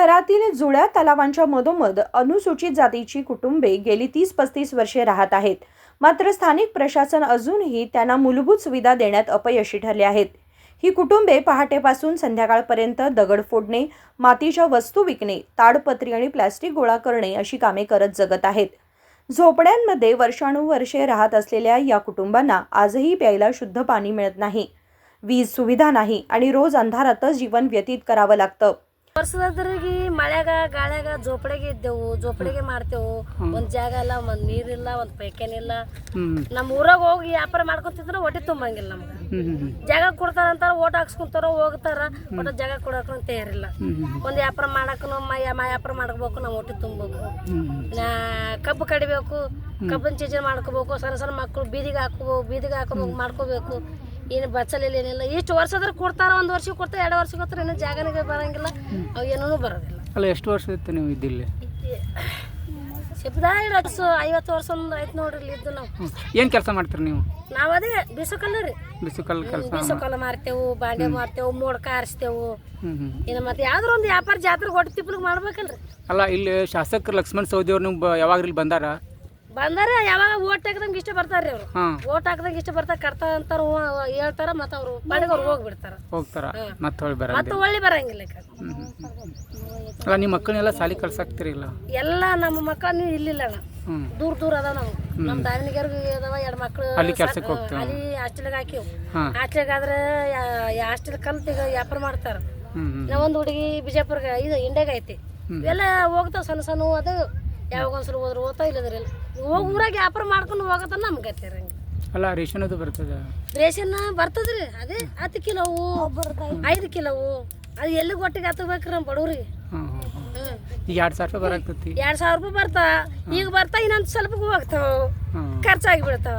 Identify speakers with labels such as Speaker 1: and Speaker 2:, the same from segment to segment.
Speaker 1: शहरातील जुळ्या तलावांच्या मधोमध अनुसूचित जातीची कुटुंबे गेली 30-35 वर्षे राहत आहेत. मात्र स्थानिक प्रशासन अजूनही त्यांना मूलभूत सुविधा देण्यात अपयशी ठरले आहेत. ही कुटुंबे पहाटेपासून संध्याकाळपर्यंत दगड फोडणे, मातीच्या वस्तू विकणे, ताडपत्री आणि प्लास्टिक गोळा करणे अशी कामे करत जगत आहेत. झोपड्यांमध्ये वर्षानुवर्षे राहत असलेल्या या कुटुंबांना आजही प्यायला शुद्ध पाणी मिळत नाही, वीज सुविधा नाही आणि रोज अंधारातच जीवन व्यतीत करावं लागतं.
Speaker 2: ವರ್ಷದದ್ರಿಗೆ ಮಳೆಗ ಗಾಳ್ಯಾಗ ಜೋಪಡಿಗೆ ಇದ್ದೆವು, ಜೋಪಡಿಗೆ ಮಾಡ್ತೇವು. ಒಂದ್ ಜಾಗ ಇಲ್ಲ, ಒಂದ್ ನೀರಿಲ್ಲ, ಒಂದ್ ಪೈಖಾನೆ ಇಲ್ಲ. ನಮ್ಮ ಊರಾಗ ಹೋಗಿ ವ್ಯಾಪಾರ ಮಾಡ್ಕೊತಿದ್ರ ಹೊಟ್ಟೆ ತುಂಬಂಗಿಲ್ಲ. ನಮ್ಗೆ ಜಾಗ ಕೊಡ್ತಾರಂತಾರ, ಓಟ್ ಹಾಕ್ಸ್ಕೊಂತಾರ, ಹೋಗ್ತಾರ, ಒಟ್ಟ ಜಾಗ ಕೊಡಕ ತಯಾರಿಲ್ಲ. ಒಂದ್ ವ್ಯಾಪಾರ ಮಾಡಕ್ಕೂ ವ್ಯಾಪಾರ ಮಾಡ್ಕೋಬೇಕು, ನಾವು ಹೊಟ್ಟೆ ತುಂಬಬೇಕು. ಕಬ್ಬು ಕಡಿಬೇಕು, ಕಬ್ಬನ್ ಚೀಜ ಮಾಡ್ಕೋಬೇಕು. ಸಣ್ಣ ಸಣ್ಣ ಮಕ್ಕಳು ಬೀದಿಗೆ ಹಾಕೋಬೇಕು, ಮಾಡ್ಕೋಬೇಕು. ಏನು ಬಚ್ಚಲಿಲ್ಲ, ಏನಿಲ್ಲ. ಇಷ್ಟು ವರ್ಷದ್ರೆ ಕೊಡ್ತಾರ, ಒಂದು ವರ್ಷ ಕೊಡ್ತಾರೆ, 2 ವರ್ಷ ಕೊಡ್ತಾರೆ, ಇನ್ನೂ ಜಾಗನಿಗೆ ಬರಂಗಿಲ್ಲ, ಅವು ಏನೂ ಬರೋದಿಲ್ಲ.
Speaker 3: ಅಲ್ಲ, ಎಷ್ಟು ವರ್ಷ ಇತ್ತು ನೀವು ಇದ್ದಿಲ್ಲಿ?
Speaker 2: ಸಿಪ್ಪದ 50 ವರ್ಷ ಒಂದು ಆಯ್ತು ನೋಡ್ರಿ ಇದ್ದು. ನಾವು
Speaker 3: ಏನು ಕೆಲಸ ಮಾಡ್ತೀರಿ ನೀವು?
Speaker 2: ನಾವು ಅದೇ ಬಿಸುಕಲ್ಲ ರೀ, ಬಿಸುಕಲ್ಲ ಮಾರ್ತೇವು, ಬಾಂಡೆ ಮಾರ್ತೇವು, ಮೋಡ್ಕ ಆರಿಸ್ತೇವು. ಇನ್ನು ಮತ್ತೆ ಯಾವ್ದಾರ ಒಂದು ವ್ಯಾಪಾರ ಜಾತ್ರೆ ಹೊಟ್ಟೆ ತಿಪ್ಪಲಿಗೆ ಮಾಡ್ಬೇಕಲ್ರಿ.
Speaker 3: ಅಲ್ಲ, ಇಲ್ಲಿ ಶಾಸಕರು ಲಕ್ಷ್ಮಣ ಸವದಿ ಅವ್ರು ನೀವು ಯಾವಾಗ ಇಲ್ಲಿ ಬಂದಾರ?
Speaker 2: ಯಾವಾಗ ಓಟ್ ಹಾಕದಂಗೆ ಇಷ್ಟ ಬರ್ತಾರ್ರಿ ಅವ್ರು. ಓಟ್ ಹಾಕದಂಗೆ ಇಷ್ಟ ಬರ್ತಾರ, ಕಟ್ತಾರ ಅಂತಾರ, ಹೇಳ್ತಾರ, ಮತ್ತೆ ಅವ್ರು ಬಾಡಿಗೆ ಅವ್ರು ಹೋಗ್ತಾರ, ಮತ್ತೆ ಒಳ್ಳೆ ಬರಂಗಿಲ್ಲ.
Speaker 3: ಅಲ್ಲ, ನಿಮ್ಮ ಮಕ್ಕಳನ್ನೆಲ್ಲ ಸಾಲಿ ಕಳ್ಸಾಕ್ತಿರಿಲ್ಲ?
Speaker 2: ಎಲ್ಲ ನಮ್ಮ ಮಕ್ಕಳು ನೀವು ಇಲ್ಲಿಲ್ಲ ಅಣ್ಣ, ದೂರ ಅದಾವ. ನಾವು ನಮ್ಮ ದಾವಣಗೆರೆಗೆ ಅದಾವ 2 ಮಕ್ಕಳು, ಅಲ್ಲಿ ಹಾಸ್ಟೆಲ್ಗೆ ಹಾಕಿವ್. ಹಾಸ್ಟೆಲ್ಗೆ ಆದ್ರೆ ಹಾಸ್ಟೆಲ್ ಕಲ್ತು ವ್ಯಾಪಾರ ಮಾಡ್ತಾರ. ನಾವ್ ಒಂದು ಹುಡುಗಿ ಬಿಜಾಪುರ್ಗೆ ಇದು ಇಂಡಿಯಾಗ ಐತಿ. ಇವೆಲ್ಲ ಹೋಗ್ತಾವ ಸಣ್ಣ ಸಣ್ಣ, ಅದು ಯಾವಾಗ ಒಂದ್ಸಲ ಹೋದ್ರೆ ಓದ್ತಾ ಇಲ್ಲದ್ರಿ. ಹೋಗಿ ಊರಾಗ ವ್ಯಾಪಾರ ಮಾಡ್ಕೊಂಡು ಹೋಗತ್ತ ನಮ್ಗೆ ಹತ್ತಿರಂಗ.
Speaker 3: ಅಲ್ಲ, ರೇಷನ್ ಅದು ಬರ್ತದ?
Speaker 2: ರೇಷನ್ ಬರ್ತದ್ರಿ, ಅದೇ 10 ಕಿಲೋವು, 5 ಕಿಲೋವು. ಅದು ಎಲ್ಲಿ ಒಟ್ಟಿಗೆ ಹತ್ತಬೇಕ್ರಿ ನಮ್ಮ ಬಡವ್ರಿಗೆ.
Speaker 3: ಈಗ 2,000 ರೂಪಾಯಿ ಬರಾಕ್ತತಿ.
Speaker 2: 2,000 ರೂಪಾಯಿ ಬರ್ತಾವ. ಈಗ ಬರ್ತಾ ಇನ್ನೊಂದು ಸ್ವಲ್ಪ ಹೋಗ್ತಾವ, ಖರ್ಚಾಗಿ ಬಿಡ್ತಾವ.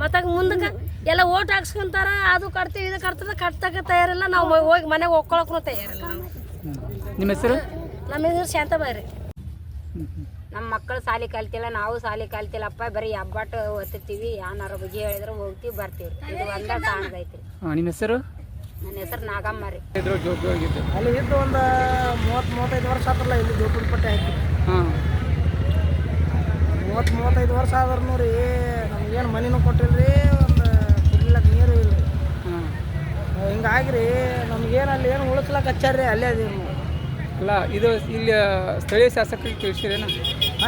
Speaker 2: ಮತ್ತ ಮುಂದಕ್ಕೆ ಎಲ್ಲ ಓಟ್ ಹಾಕ್ಸ್ಕೊಂತಾರ, ಅದು ಕಟ್ತೀವಿ, ಇದು ಕಟ್ತಕ್ಕ ತಯಾರಿಲ್ಲ. ನಾವು ಹೋಗಿ ಮನೆಗೆ ಹೋಗ್ಕೊಳಕ್ಕೂ ತಯಾರಿಲ್ಲ. ನಾವು
Speaker 3: ನಿಮ್ಮ ಹೆಸರು?
Speaker 2: ನಮ್ಮ ಹೆಸರು ಶಾಂತಬಾಯಿ.
Speaker 4: ನಮ್ಮ ಮಕ್ಕಳು ಸಾಲಿ ಕಲ್ತಿಲ್ಲ, ನಾವು ಸಾಲಿ ಕಲ್ತಿಲ್ಲಪ್ಪ, ಬರೀ ಹಬ್ಬಾಟ ಓದ್ತಿರ್ತೀವಿ. ಯಾನಾರ ಬಗ್ಗೆ ಹೇಳಿದ್ರೆ ಹೋಗ್ತೀವಿ, ಬರ್ತೀವಿ. ಇದು ಒಂದ ಕಾಣದೈತ್ರಿ.
Speaker 3: ನಿಮ್ಮ ಹೆಸರು?
Speaker 4: ನನ್ನ ಹೆಸರು ನಾಗಮ್ಮ ರೀ.
Speaker 5: ಅಲ್ಲಿ ಇದ್ದು ಒಂದು 30-35 ವರ್ಷ ಆದ್ರಲ್ಲ, ಇಲ್ಲಿ ಜೋಪಡಿ ಪಟ್ಟೆ ಹಾಕಿ 30-35 ವರ್ಷ ಆದ್ರೂ ರೀ ನಮ್ಗೇನು ಮನಿನೂ ಕೊಟ್ಟಿಲ್ರಿ, ಒಂದು ಕುಡ್ಲಿಕ್ಕೆ ನೀರು ಇಲ್ಲ. ಹಿಂಗಾಗಿರಿ ನಮ್ಗೇನು ಅಲ್ಲಿ ಏನು ಉಳಿಸ್ಲಕ್ಕೆ ಹಚ್ಚಾರ್ರಿ, ಅಲ್ಲೇ ಅದೀವಿ ನಾವು.
Speaker 3: ಅಲ್ಲ, ಇದು ಇಲ್ಲಿ ಸ್ಥಳೀಯ ಶಾಸಕರಿಗೆ ತಿಳಿಸಿರೇನ?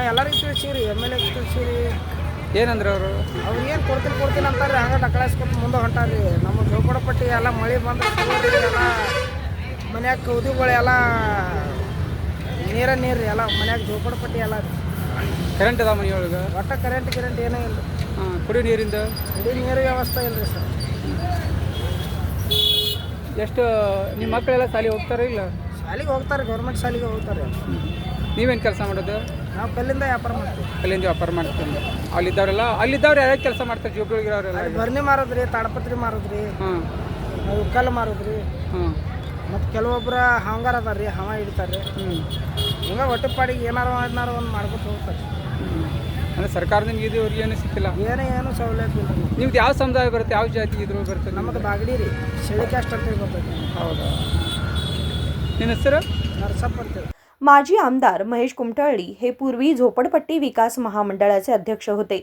Speaker 5: ಎಲ್ಲರಿಗೂ ತಿಳಿಸಿರಿ, MLA ತಿಳಿಸಿರಿ.
Speaker 3: ಏನಂದ್ರೆ ಅವರು
Speaker 5: ಏನು ಕೊಡ್ತೀನಿ ಅಂತಾರೆ. ಹಂಗೆ ಡಕಳಾಸ್ಕೊತ ಮುಂದೆ ಹೊಂಟಾರಿ. ನಮ್ಮ ಜೋಪಡಪಟ್ಟಿ ಎಲ್ಲ ಮಳೆ ಬಂದ್ರೆ ಎಲ್ಲ ಮನ್ಯಾಗ ಕೌದಿಗಳು ಎಲ್ಲ ನೀರು ಎಲ್ಲ ಮನ್ಯಾಗ ಜೋಪಡಪಟ್ಟಿ ಎಲ್ಲ
Speaker 3: ಕರೆಂಟ್ ಅದ ಮನೆಯೊಳಗೆ?
Speaker 5: ಒಟ್ಟ ಕರೆಂಟ್ ಏನೂ ಇಲ್ಲ.
Speaker 3: ಕುಡಿಯೋ ನೀರಿಂದ?
Speaker 5: ಕುಡಿಯೋ ನೀರು ವ್ಯವಸ್ಥೆ ಇಲ್ಲ ರೀ ಸರ್.
Speaker 3: ಎಷ್ಟು ನಿಮ್ಮ ಮಕ್ಕಳೆಲ್ಲ ಶಾಲೆಗೆ ಹೋಗ್ತಾರೆ ಇಲ್ಲ?
Speaker 5: ಶಾಲೆಗೆ ಹೋಗ್ತಾರೆ, ಗೌರ್ಮೆಂಟ್ ಶಾಲೆಗೆ ಹೋಗ್ತಾರೆ.
Speaker 3: ನೀವೇನು ಕೆಲಸ ಮಾಡೋದು?
Speaker 5: ನಾವು ಕಲ್ಲಿಂದ ವ್ಯಾಪಾರ ಮಾಡ್ತೀವಿ.
Speaker 3: ಕಲ್ಲಿಂದ ವ್ಯಾಪಾರ ಮಾಡ್ತೀವಿ. ಅಲ್ಲಿದ್ದವ್ರು ಯಾರ್ಯಾರು ಕೆಲಸ ಮಾಡ್ತಾರೆ? ಜೋಬಳಿಗಿರೋರೆಲ್ಲ
Speaker 5: ಬರ್ನಿ ಮಾರೋದ್ರಿ, ತಾಡಪತ್ರಿ ಮಾರೋದ್ರಿ, ಕಲ್ಲು ಮಾರೋದ್ರಿ. ಮತ್ತು ಕೆಲವೊಬ್ಬರು ಹಂಗಾರ ಅದಾರ ರೀ, ಹವ ಹಿಡಿತಾರೆ. ಹಿಂಗೆ ಹೊಟ್ಟೆ ಪಾಡಿಗೆ ಏನಾರು ಒಂದು ಮಾಡ್ಕೊತ ಹೋಗ್ತಾರೆ.
Speaker 3: ಅಂದರೆ ಸರ್ಕಾರದಿಂದ ಇದು ಅವ್ರಿಗೆ ಏನೂ ಸಿಕ್ಕಿಲ್ಲ?
Speaker 5: ಏನು ಸೌಲಭ್ಯ ಇಲ್ಲ.
Speaker 3: ನಿಮ್ದು ಯಾವ ಸಮುದಾಯ ಬರುತ್ತೆ, ಯಾವ ಜಾತಿ ಇದ್ರು ಬರ್ತದೆ?
Speaker 5: ನಮ್ಮದು ಬಾಗಡಿ ರೀ, ಶೆಳಿ ಕ್ಯಾಸ್ಟ್ ಅಂತೇಳಿ ಬರ್ತದೆ.
Speaker 3: ಹೌದಾ? ನಿಮ್ಮ ಹೆಸರು?
Speaker 5: ನರಸಪ್ಪ ಅಂತೇಳಿ.
Speaker 1: माजी आमदार महेश कुमटळ्ळी हे पूर्वी झोपडपट्टी विकास महामंडळाचे अध्यक्ष होते.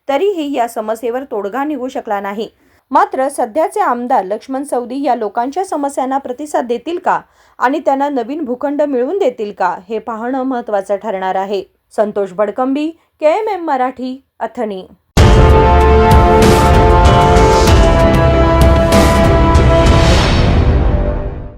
Speaker 1: तरीही या समस्येवर तोडगा निघू शकला नाही. मात्र सध्याचे आमदार लक्ष्मण सवदी या लोकांच्या समस्यांना प्रतिसाद देतील का आणि त्यांना नवीन भूखंड मिळवून देतील का, हे पाहणं महत्त्वाचं ठरणार आहे. संतोष बडकंबी, KMM मराठी, अथणी.